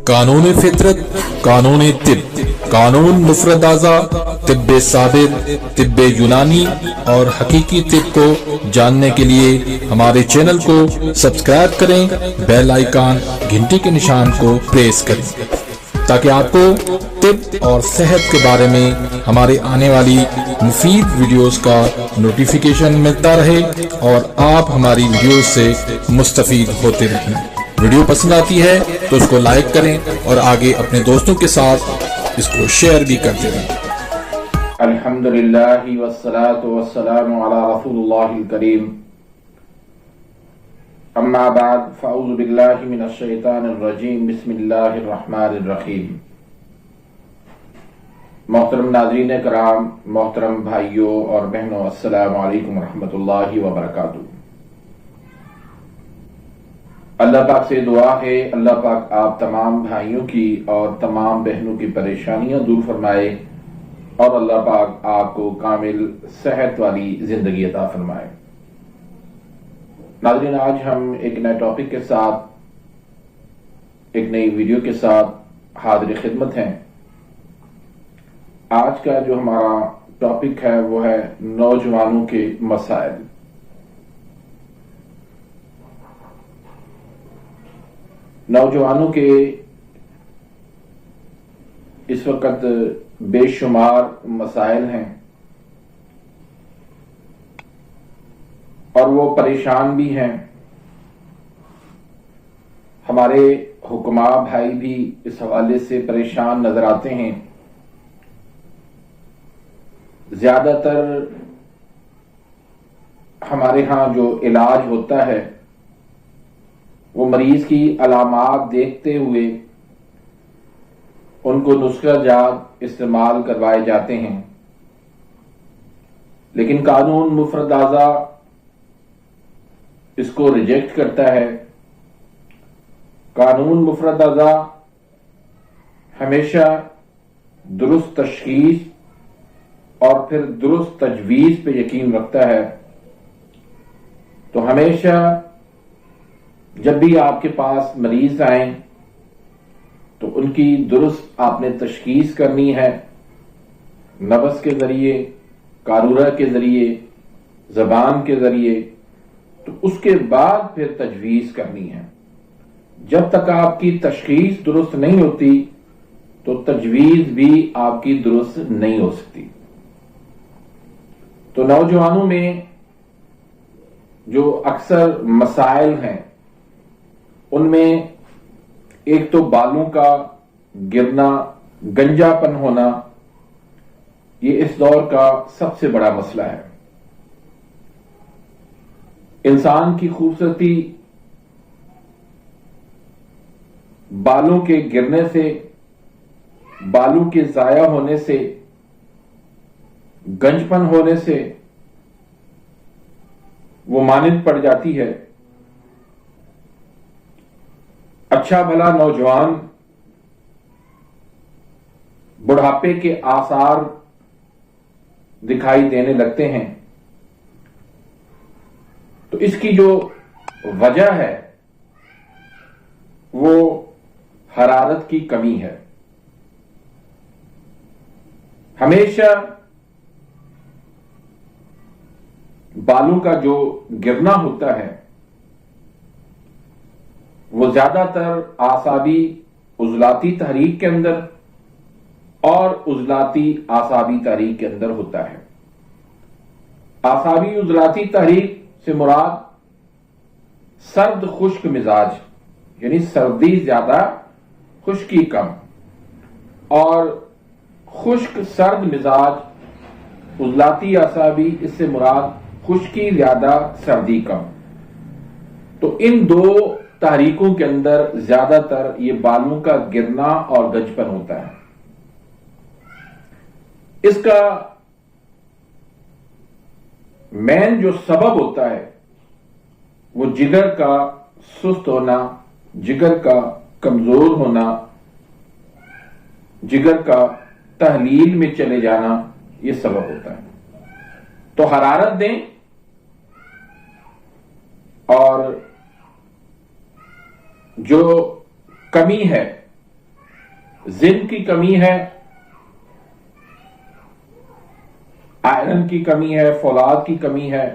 قانون فطرت، قانون طب، قانون مفرد اعضاء، طب ثابت، طب یونانی اور حقیقی طب کو جاننے کے لیے ہمارے چینل کو سبسکرائب کریں، بیل آئیکن گھنٹی کے نشان کو پریس کریں تاکہ آپ کو طب اور صحت کے بارے میں ہمارے آنے والی مفید ویڈیوز کا نوٹیفیکیشن ملتا رہے اور آپ ہماری ویڈیوز سے مستفید ہوتے رہیں۔ ویڈیو پسند آتی ہے تو اس کو لائک کریں اور آگے اپنے دوستوں کے ساتھ اس کو شیئر بھی کرتے رہیں۔ الحمدللہ والصلاة والسلام علی رسول اللہ الکریم، اما بعد فاعوذ باللہ من الشیطان الرجیم، بسم اللہ الرحمن الرحیم۔ محترم ناظرین کرام، محترم بھائیوں اور بہنوں، السلام علیکم ورحمۃ اللہ وبرکاتہ۔ اللہ پاک سے دعا ہے اللہ پاک آپ تمام بھائیوں کی اور تمام بہنوں کی پریشانیاں دور فرمائے اور اللہ پاک آپ کو کامل صحت والی زندگی عطا فرمائے۔ ناظرین، آج ہم ایک نئے ٹاپک کے ساتھ، ایک نئی ویڈیو کے ساتھ حاضر خدمت ہیں۔ آج کا جو ہمارا ٹاپک ہے وہ ہے نوجوانوں کے مسائل۔ نوجوانوں کے اس وقت بے شمار مسائل ہیں اور وہ پریشان بھی ہیں۔ ہمارے حکماء بھائی بھی اس حوالے سے پریشان نظر آتے ہیں۔ زیادہ تر ہمارے ہاں جو علاج ہوتا ہے وہ مریض کی علامات دیکھتے ہوئے ان کو نسخہ جات استعمال کروائے جاتے ہیں، لیکن قانون مفرد اعضاء اس کو ریجیکٹ کرتا ہے۔ قانون مفرد اعضاء ہمیشہ درست تشخیص اور پھر درست تجویز پہ یقین رکھتا ہے۔ تو ہمیشہ جب بھی آپ کے پاس مریض آئیں تو ان کی درست آپ نے تشخیص کرنی ہے، نبض کے ذریعے، قارورہ کے ذریعے، زبان کے ذریعے، تو اس کے بعد پھر تجویز کرنی ہے۔ جب تک آپ کی تشخیص درست نہیں ہوتی تو تجویز بھی آپ کی درست نہیں ہو سکتی۔ تو نوجوانوں میں جو اکثر مسائل ہیں ان میں ایک تو بالوں کا گرنا، گنجا پن ہونا، یہ اس دور کا سب سے بڑا مسئلہ ہے۔ انسان کی خوبصورتی بالوں کے گرنے سے، بالوں کے ضائع ہونے سے، گنج پن ہونے سے وہ مانند پڑ جاتی ہے۔ اچھا بھلا نوجوان بڑھاپے کے آثار دکھائی دینے لگتے ہیں، تو اس کی جو وجہ ہے وہ حرارت کی کمی ہے۔ ہمیشہ بالوں کا جو گرنا ہوتا ہے وہ زیادہ تر اعصابی عضلاتی تحریک کے اندر اور عضلاتی اعصابی تحریک کے اندر ہوتا ہے۔ اعصابی عضلاتی تحریک سے مراد سرد خشک مزاج، یعنی سردی زیادہ خشکی کم، اور خشک سرد مزاج عضلاتی اعصابی، اس سے مراد خشکی زیادہ سردی کم۔ تو ان دو تحریکوں کے اندر زیادہ تر یہ بالوں کا گرنا اور گنجپن ہوتا ہے۔ اس کا مین جو سبب ہوتا ہے وہ جگر کا سست ہونا، جگر کا کمزور ہونا، جگر کا تحلیل میں چلے جانا، یہ سبب ہوتا ہے۔ تو حرارت دیں اور جو کمی ہے زنک کی کمی ہے، آئرن کی کمی ہے، فولاد کی کمی ہے،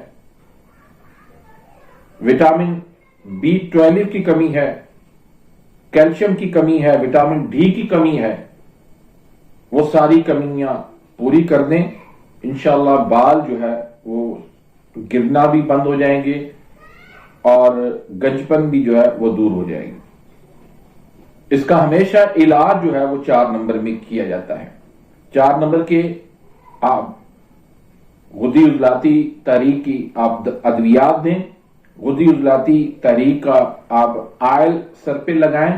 وٹامن B12 کی کمی ہے، کیلشیم کی کمی ہے، وٹامن ڈی کی کمی ہے، وہ ساری کمیاں پوری کر دیں، انشاءاللہ بال جو ہے وہ گرنا بھی بند ہو جائیں گے اور گنجپن بھی جو ہے وہ دور ہو جائے گی۔ اس کا ہمیشہ علاج جو ہے وہ 4 نمبر میں کیا جاتا ہے۔ 4 نمبر کے آپ غدی عضلاتی تحریک کی آپ ادویات دیں، غدی عضلاتی تحریک کا آپ آئل سر پہ لگائیں،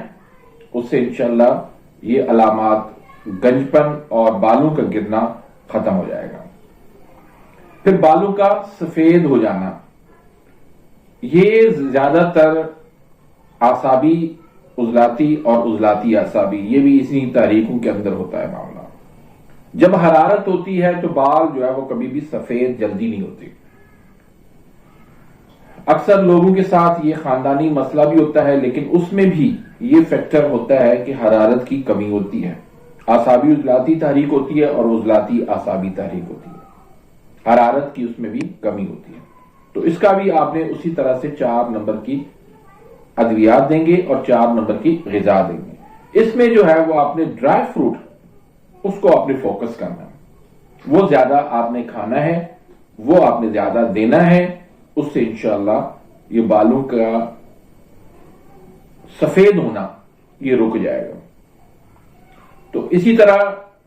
اس سے انشاءاللہ یہ علامات گنجپن اور بالوں کا گرنا ختم ہو جائے گا۔ پھر بالوں کا سفید ہو جانا، یہ زیادہ تر اعصابی عضلاتی اور عضلاتی اعصابی، یہ بھی اسی تحریکوں کے اندر ہوتا ہے معاملہ۔ جب حرارت ہوتی ہے تو بال جو ہے وہ کبھی بھی سفید جلدی نہیں ہوتے۔ اکثر لوگوں کے ساتھ یہ خاندانی مسئلہ بھی ہوتا ہے، لیکن اس میں بھی یہ فیکٹر ہوتا ہے کہ حرارت کی کمی ہوتی ہے، اعصابی عضلاتی تحریک ہوتی ہے اور عضلاتی اعصابی تحریک ہوتی ہے، حرارت کی اس میں بھی کمی ہوتی ہے۔ تو اس کا بھی آپ نے اسی طرح سے 4 نمبر کی ادویات دیں گے اور 4 نمبر کی غذا دیں گے۔ اس میں جو ہے وہ آپ نے ڈرائی فروٹ اس کو آپ نے فوکس کرنا ہے، وہ زیادہ آپ نے کھانا ہے، وہ آپ نے زیادہ دینا ہے، اس سے انشاءاللہ یہ بالوں کا سفید ہونا یہ رک جائے گا۔ تو اسی طرح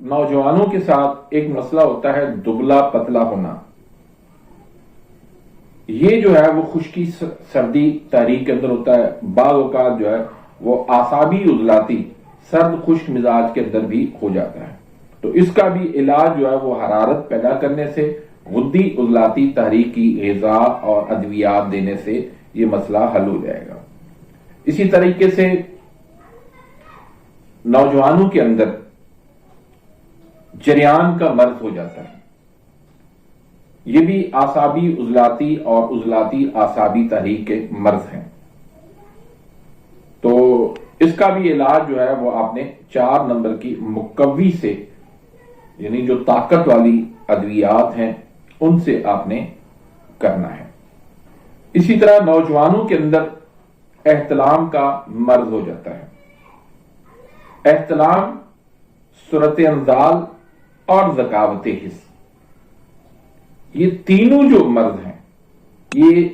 نوجوانوں کے ساتھ ایک مسئلہ ہوتا ہے دبلا پتلا ہونا، یہ جو ہے وہ خشکی سردی تحریک کے اندر ہوتا ہے، بعض اوقات جو ہے وہ اعصابی عضلاتی سرد خشک مزاج کے اندر بھی ہو جاتا ہے۔ تو اس کا بھی علاج جو ہے وہ حرارت پیدا کرنے سے، غدی عضلاتی تحریک کی غذا اور ادویات دینے سے یہ مسئلہ حل ہو جائے گا۔ اسی طریقے سے نوجوانوں کے اندر جریان کا مرض ہو جاتا ہے، یہ بھی اعصابی عضلاتی اور عضلاتی اعصابی تحریک کے مرض ہیں۔ تو اس کا بھی علاج جو ہے وہ آپ نے 4 نمبر کی مقوی سے، یعنی جو طاقت والی ادویات ہیں ان سے آپ نے کرنا ہے۔ اسی طرح نوجوانوں کے اندر احتلام کا مرض ہو جاتا ہے، احتلام، صورت انزال اور ذکاوت حس، یہ تینوں جو مرض ہیں یہ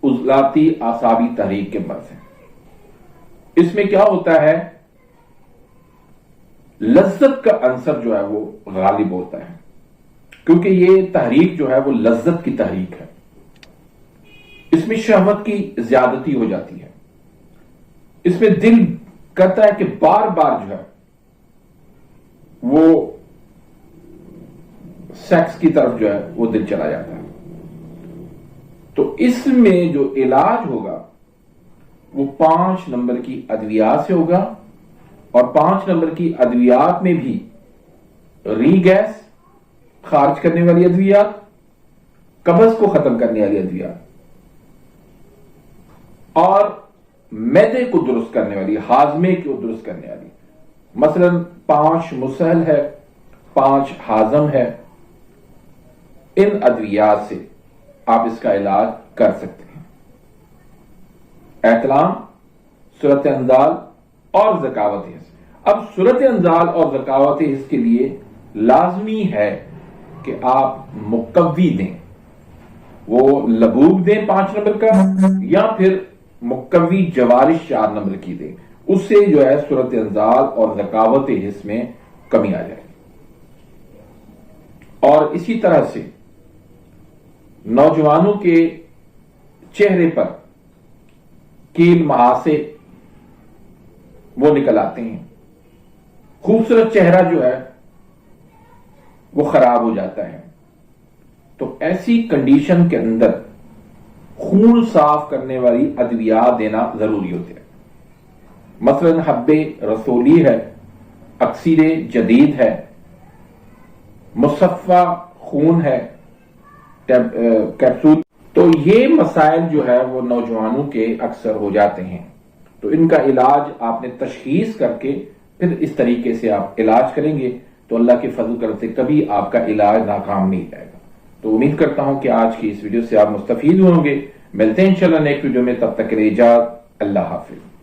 عضلاتی اعصابی تحریک کے مرض ہیں۔ اس میں کیا ہوتا ہے، لذت کا عنصر جو ہے وہ غالب ہوتا ہے، کیونکہ یہ تحریک جو ہے وہ لذت کی تحریک ہے، اس میں شہوت کی زیادتی ہو جاتی ہے، اس میں دل کرتا ہے کہ بار بار جو ہے وہ سیکس کی طرف جو ہے وہ دل چلا جاتا ہے۔ تو اس میں جو علاج ہوگا وہ 5 نمبر کی ادویات سے ہوگا، اور 5 نمبر کی ادویات میں بھی ری گیس خارج کرنے والی ادویات، قبض کو ختم کرنے والی ادویات اور معدے کو درست کرنے والی، ہاضمے کو درست کرنے والی، مثلا 5 مسہل ہے، 5 ہاضم ہے، ان ادویات سے آپ اس کا علاج کر سکتے ہیں۔ احتلام، صورت انزال اور ذکاوت حس۔ اب صورت انزال اور ذکاوت حس کے لیے لازمی ہے کہ آپ مقوی دیں، وہ لبوب دیں 5 نمبر کا، یا پھر مقوی جوارش 4 نمبر کی دیں، اس سے جو ہے صورت انزال اور ذکاوت حس میں کمی آ جائے گی۔ اور اسی طرح سے نوجوانوں کے چہرے پر کیل مہاسے وہ نکل آتے ہیں، خوبصورت چہرہ جو ہے وہ خراب ہو جاتا ہے۔ تو ایسی کنڈیشن کے اندر خون صاف کرنے والی ادویات دینا ضروری ہوتے ہیں، مثلا حب رسولی ہے، اکسیر جدید ہے، مصفہ خون ہے، کیپسول۔ تو یہ مسائل جو ہے وہ نوجوانوں کے اکثر ہو جاتے ہیں، تو ان کا علاج آپ نے تشخیص کر کے پھر اس طریقے سے آپ علاج کریں گے تو اللہ کے فضل کرم سے کبھی آپ کا علاج ناکام نہیں جائے گا۔ تو امید کرتا ہوں کہ آج کی اس ویڈیو سے آپ مستفید ہوں گے۔ ملتے ہیں انشاءاللہ نیکسٹ ویڈیو میں، تب تک کے لیے اجازت، اللہ حافظ۔